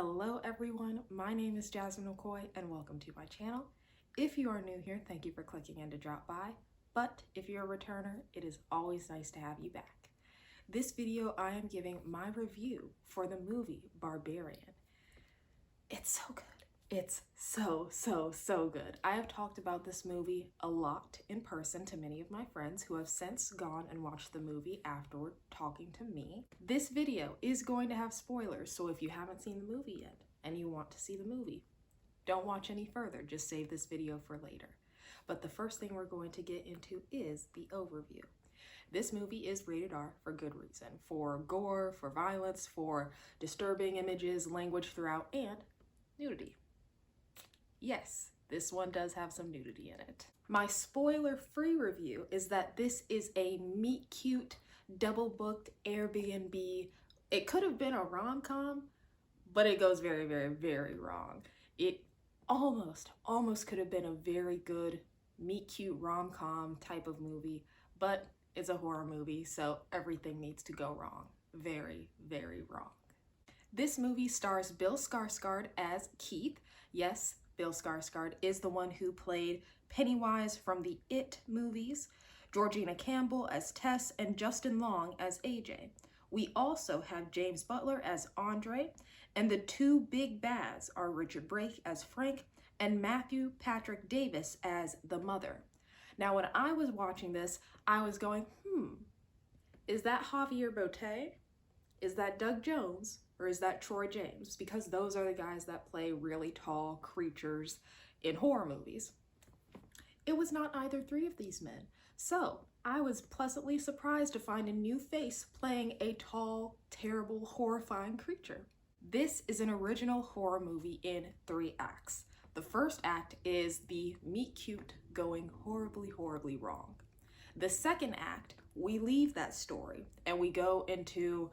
Hello everyone, my name is Jasmine McCoy and welcome to my channel. If you are new here, thank you for clicking in to drop by, but if you're a returner, it is always nice to have you back. This video I am giving my review for the movie Barbarian. It's so good. It's so good. I have talked about this movie a lot in person to many of my friends who have since gone and watched the movie afterward talking to me. This video is going to have spoilers, so if you haven't seen the movie yet and you want to see the movie, don't watch any further, just save this video for later. But the first thing we're going to get into is the overview. This movie is rated R for good reason, for gore, for violence, for disturbing images, language throughout, and nudity. Yes, this one does have some nudity in it. My spoiler-free review is that this is a meet-cute, double-booked Airbnb. It could have been a rom-com, but it goes very wrong. It almost could have been a very good meet-cute rom-com type of movie, but it's a horror movie, so everything needs to go wrong. Very wrong. This movie stars Bill Skarsgård as Keith. Yes, Bill Skarsgård is the one who played Pennywise from the It movies, Georgina Campbell as Tess, and Justin Long as AJ. We also have James Butler as Andre, and the two big bads are Richard Brake as Frank and Matthew Patrick Davis as the mother. Now, when I was watching this, I was going, is that Javier Botet? Is that Doug Jones? Or is that Troy James? Because those are the guys that play really tall creatures in horror movies. It was not either three of these men. So I was pleasantly surprised to find a new face playing a tall, terrible, horrifying creature. This is an original horror movie in 3 acts. The first act is the meet cute going horribly wrong. The second act, we leave that story and we go into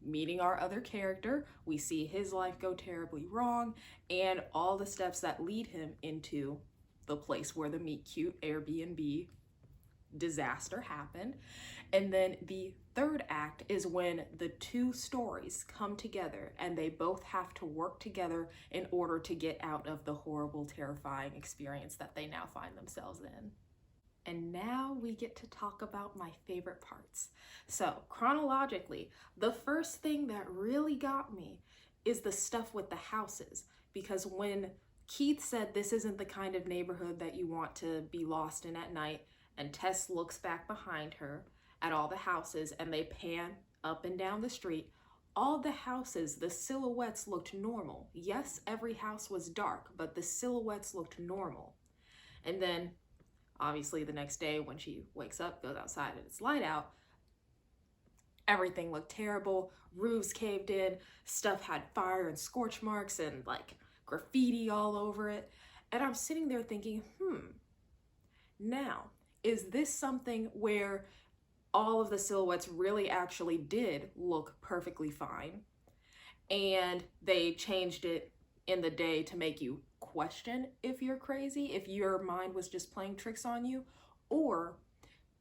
meeting our other character. We see his life go terribly wrong and all the steps that lead him into the place where the meet cute Airbnb disaster happened. And then the third act is when the two stories come together and they both have to work together in order to get out of the horrible, terrifying experience that they now find themselves in. And now we get to talk about my favorite parts. So chronologically, the first thing that really got me is the stuff with the houses. Because when Keith said this isn't the kind of neighborhood that you want to be lost in at night, and Tess looks back behind her at all the houses and they pan up and down the street, all the houses, the silhouettes looked normal. Yes, every house was dark, but the silhouettes looked normal. And then obviously the next day when she wakes up, goes outside and it's light out, everything looked terrible. Roofs caved in, stuff had fire and scorch marks and like graffiti all over it. And I'm sitting there thinking, now, is this something where all of the silhouettes really actually did look perfectly fine and they changed it in the day to make you question if you're crazy, if your mind was just playing tricks on you? Or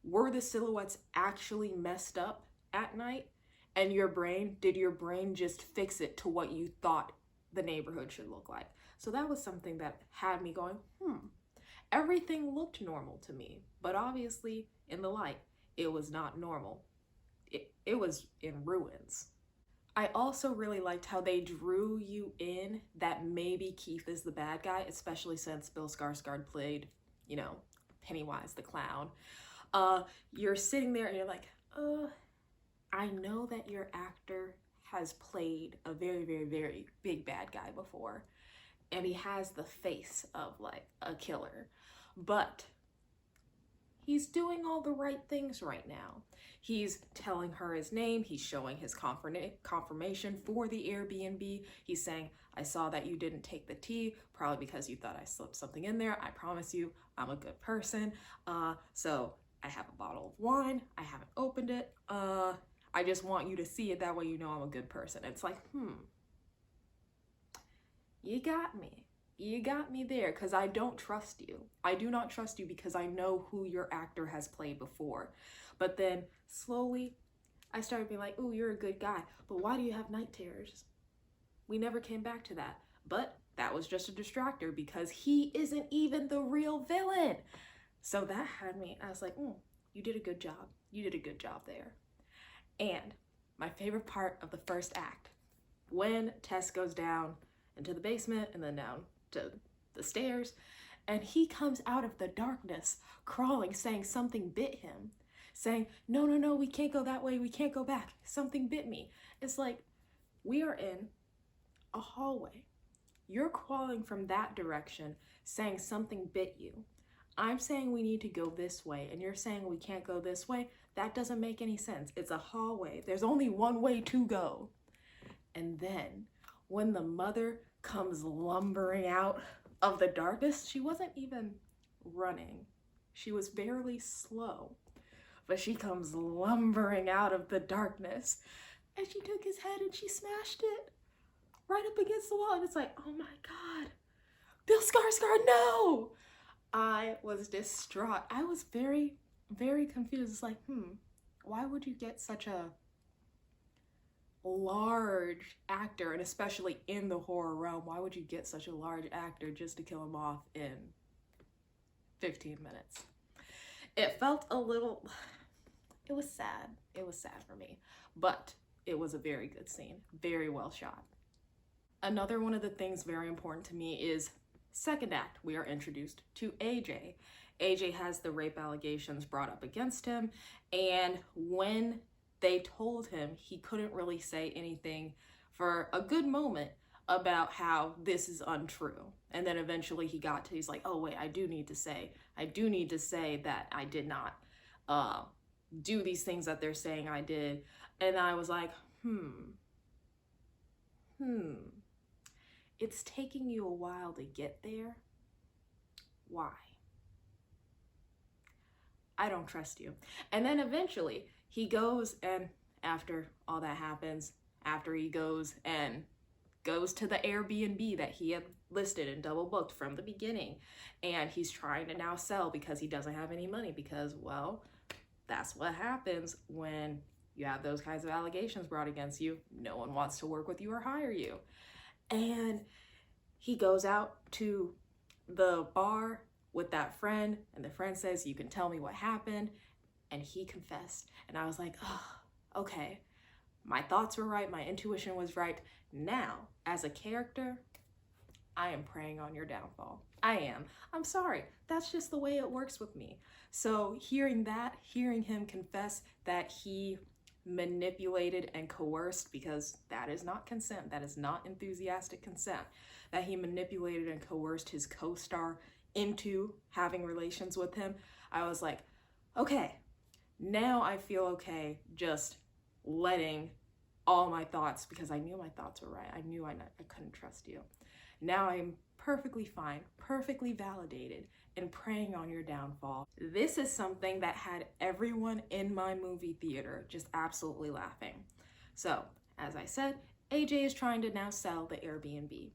were the silhouettes actually messed up at night and did your brain just fix it to what you thought the neighborhood should look like? So that was something that had me going, everything looked normal to me, but obviously in the light, it was not normal. It was in ruins. I also really liked how they drew you in that maybe Keith is the bad guy, especially since Bill Skarsgård played, Pennywise the clown. You're sitting there and you're like, I know that your actor has played a very big bad guy before, and he has the face of like a killer, but he's doing all the right things right now. He's telling her his name. He's showing his confirmation for the Airbnb. He's saying, I saw that you didn't take the tea, probably because you thought I slipped something in there. I promise you, I'm a good person. So I have a bottle of wine. I haven't opened it. I just want you to see it. That way you know I'm a good person. It's like, you got me. You got me there because I don't trust you. I do not trust you because I know who your actor has played before. But then slowly I started being like, ooh, you're a good guy, but why do you have night terrors? We never came back to that. But that was just a distractor because he isn't even the real villain. So that had me, I was like, you did a good job. You did a good job there. And my favorite part of the first act, when Tess goes down into the basement and then down to the stairs, and he comes out of the darkness crawling, saying something bit him, saying, no, no, no, we can't go that way, we can't go back, something bit me. It's like, we are in a hallway. You're crawling from that direction, saying something bit you. I'm saying we need to go this way, and you're saying we can't go this way. That doesn't make any sense. It's a hallway. There's only one way to go. And then when the mother comes lumbering out of the darkness, she wasn't even running. She was barely slow, but she comes lumbering out of the darkness, and she took his head and she smashed it right up against the wall. And it's like, oh my God, Bill Skarsgård, no! I was distraught. I was very, very confused. It's like, why would you get such a large actor, and especially in the horror realm, why would you get such a large actor just to kill him off in 15 minutes? It felt a little, it was sad. It was sad for me, but it was a very good scene, very well shot. Another one of the things very important to me is second act, we are introduced to AJ. AJ has the rape allegations brought up against him, and when they told him, he couldn't really say anything for a good moment about how this is untrue. And then eventually he's like, oh wait, I do need to say that I did not do these things that they're saying I did. And I was like, it's taking you a while to get there. Why? I don't trust you. And then eventually he goes, and after all that happens, after he goes to the Airbnb that he had listed and double booked from the beginning, and he's trying to now sell because he doesn't have any money, because, well, that's what happens when you have those kinds of allegations brought against you. No one wants to work with you or hire you. And he goes out to the bar with that friend, and the friend says, you can tell me what happened, and he confessed. And I was like, oh, okay, my thoughts were right, my intuition was right. Now, as a character, I am preying on your downfall. I am. I'm sorry. That's just the way it works with me. So hearing him confess that he manipulated and coerced, because that is not consent, that is not enthusiastic consent, that he manipulated and coerced his co-star into having relations with him, I was like, okay, now I feel okay just letting all my thoughts, because I knew my thoughts were right. I knew I couldn't trust you. Now I'm perfectly fine, perfectly validated, and preying on your downfall. This is something that had everyone in my movie theater just absolutely laughing. So, as I said, AJ is trying to now sell the Airbnb.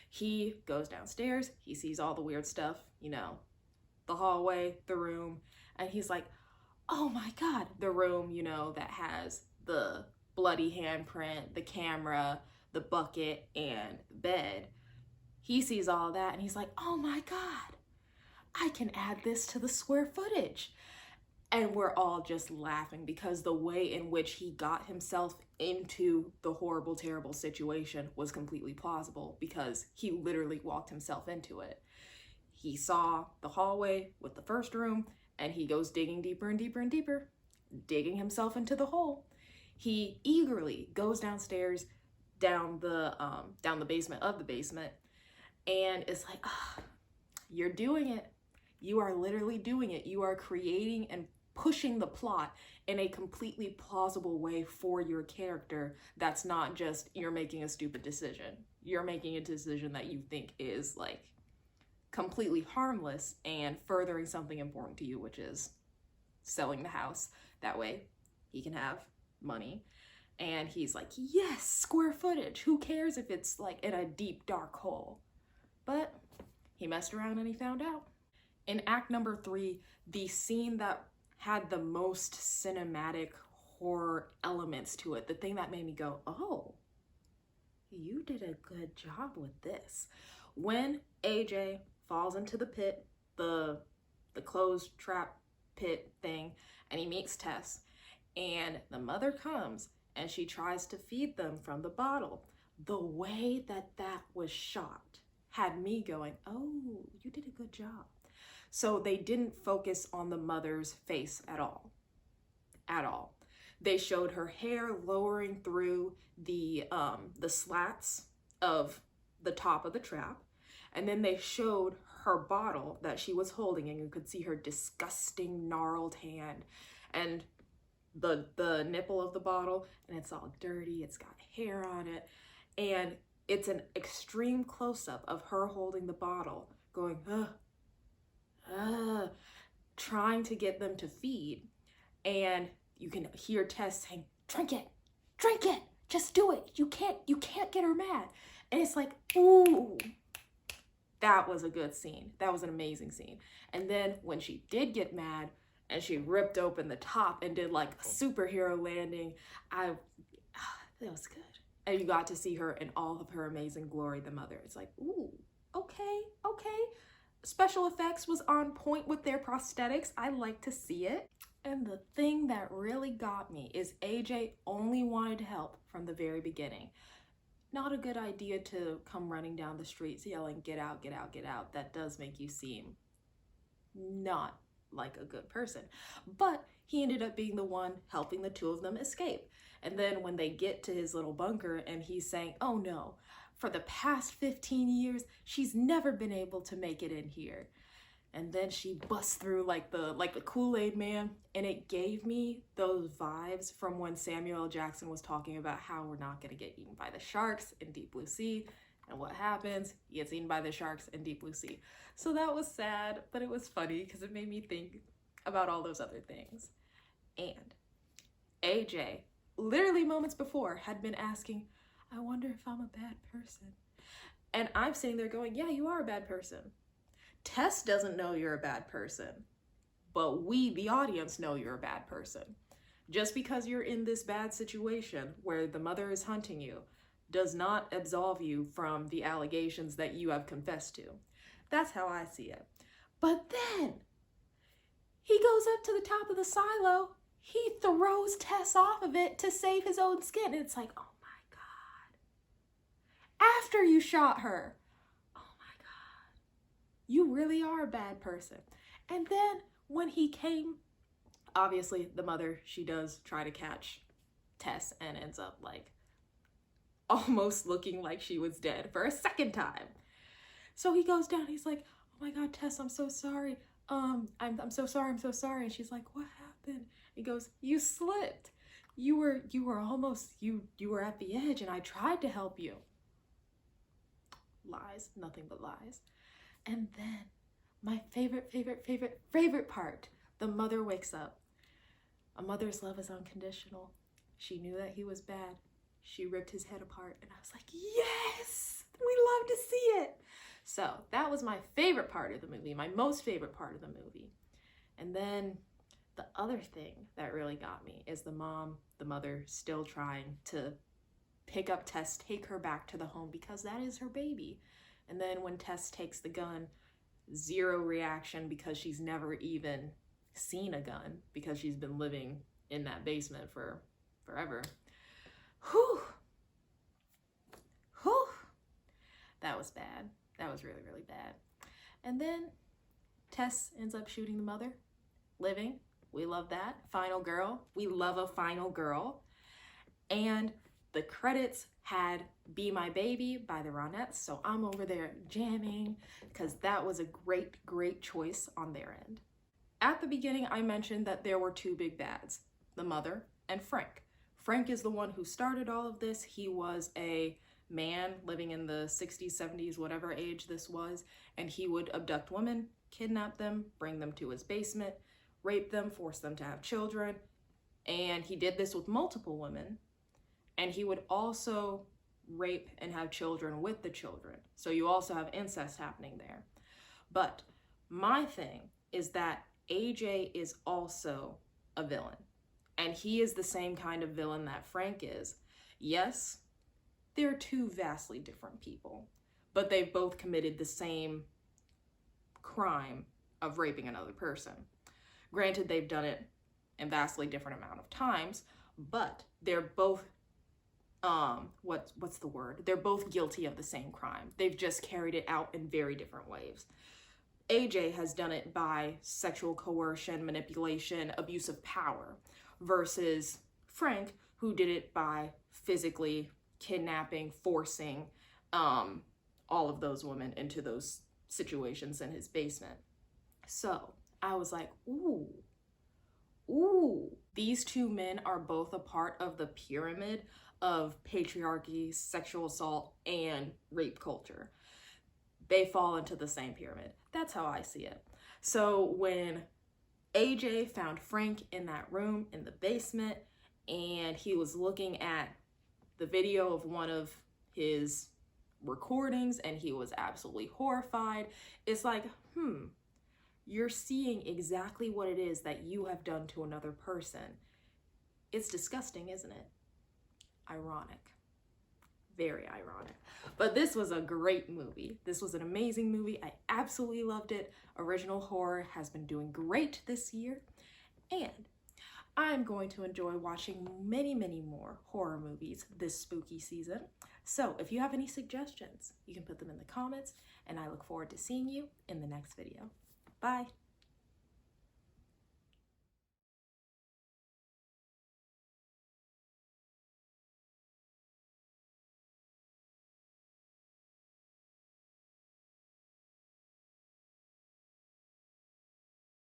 He goes downstairs, he sees all the weird stuff, the hallway, the room, and he's like, oh my God, the room, that has the bloody handprint, the camera, the bucket, and the bed. He sees all that and he's like, oh my God, I can add this to the square footage. And we're all just laughing because the way in which he got himself into the horrible, terrible situation was completely plausible, because he literally walked himself into it. He saw the hallway with the first room, and he goes digging deeper and deeper and deeper, digging himself into the hole. He eagerly goes downstairs, down the basement of the basement, and it's like, you're doing it. You are literally doing it. You are creating and pushing the plot in a completely plausible way for your character. That's not just you're making a stupid decision. You're making a decision that you think is like completely harmless and furthering something important to you, which is selling the house. That way he can have money. And he's like, yes, square footage. Who cares if it's like in a deep, dark hole? But he messed around and he found out. In act number 3, the scene that had the most cinematic horror elements to it, the thing that made me go, oh, you did a good job with this. When AJ falls into the pit, the closed trap pit thing, and he meets Tess, and the mother comes and she tries to feed them from the bottle, the way that was shot had me going, oh, you did a good job. So they didn't focus on the mother's face at all. At all. They showed her hair lowering through the slats of the top of the trap. And then they showed her bottle that she was holding, and you could see her disgusting gnarled hand and the nipple of the bottle, and it's all dirty, it's got hair on it, and it's an extreme close-up of her holding the bottle, going, trying to get them to feed. And you can hear Tess saying, drink it, just do it. You can't get her mad. And it's like, ooh, that was a good scene. That was an amazing scene. And then when she did get mad and she ripped open the top and did like a superhero landing, that was good. And you got to see her in all of her amazing glory, the mother. It's like, ooh, okay. Special effects was on point with their prosthetics. I like to see it. And the thing that really got me is AJ only wanted help from the very beginning. Not a good idea to come running down the streets yelling, get out, get out, get out. That does make you seem not like a good person. But he ended up being the one helping the two of them escape. And then when they get to his little bunker and he's saying, oh no, for the past 15 years, she's never been able to make it in here. And then she busts through like the Kool-Aid man, and it gave me those vibes from when Samuel L. Jackson was talking about how we're not gonna get eaten by the sharks in Deep Blue Sea. And what happens? He gets eaten by the sharks in Deep Blue Sea. So that was sad, but it was funny because it made me think about all those other things. And AJ, literally moments before, had been asking, I wonder if I'm a bad person. And I'm sitting there going, yeah, you are a bad person. Tess doesn't know you're a bad person, but we, the audience, know you're a bad person. Just because you're in this bad situation where the mother is hunting you does not absolve you from the allegations that you have confessed to. That's how I see it. But then he goes up to the top of the silo, he throws Tess off of it to save his own skin. And it's like, oh my God. After you shot her, you really are a bad person. And then when he came, obviously the mother, she does try to catch Tess and ends up like almost looking like she was dead for a second time. So he goes down, he's like, oh my God, Tess, I'm so sorry. I'm so sorry. And she's like, what happened? He goes, you slipped. You were almost, you were at the edge and I tried to help you. Lies, nothing but lies. And then my favorite part, the mother wakes up. A mother's love is unconditional. She knew that he was bad. She ripped his head apart and I was like, yes, we love to see it. So that was my favorite part of the movie, my most favorite part of the movie. And then the other thing that really got me is the mother still trying to pick up Tess, take her back to the home because that is her baby. And then when Tess takes the gun, zero reaction because she's never even seen a gun because she's been living in that basement for forever. Whew. That was bad. That was really, really bad. And then Tess ends up shooting the mother, living. We love that. Final girl. We love a final girl. And the credits had Be My Baby by the Ronettes, so I'm over there jamming because that was a great choice on their end. At the beginning, I mentioned that there were two big bads, the mother and Frank. Frank is the one who started all of this. He was a man living in the 60s, 70s, whatever age this was, and he would abduct women, kidnap them, bring them to his basement, rape them, force them to have children, and he did this with multiple women. And he would also rape and have children with the children. So you also have incest happening there. But my thing is that AJ is also a villain. And he is the same kind of villain that Frank is. Yes, they're two vastly different people, but they've both committed the same crime of raping another person. Granted, they've done it in vastly different amount of times, but they're both what's the word? They're both guilty of the same crime. They've just carried it out in very different ways. AJ has done it by sexual coercion, manipulation, abuse of power, versus Frank, who did it by physically kidnapping, forcing all of those women into those situations in his basement. So I was like, ooh, these two men are both a part of the pyramid of patriarchy, sexual assault, and rape culture. They fall into the same pyramid. That's how I see it. So when AJ found Frank in that room in the basement, and he was looking at the video of one of his recordings, and he was absolutely horrified, it's like, you're seeing exactly what it is that you have done to another person. It's disgusting, isn't it? Ironic. Very ironic. But this was a great movie. This was an amazing movie. I absolutely loved it. Original horror has been doing great this year. And I'm going to enjoy watching many, many more horror movies this spooky season. So if you have any suggestions, you can put them in the comments, and I look forward to seeing you in the next video. Bye.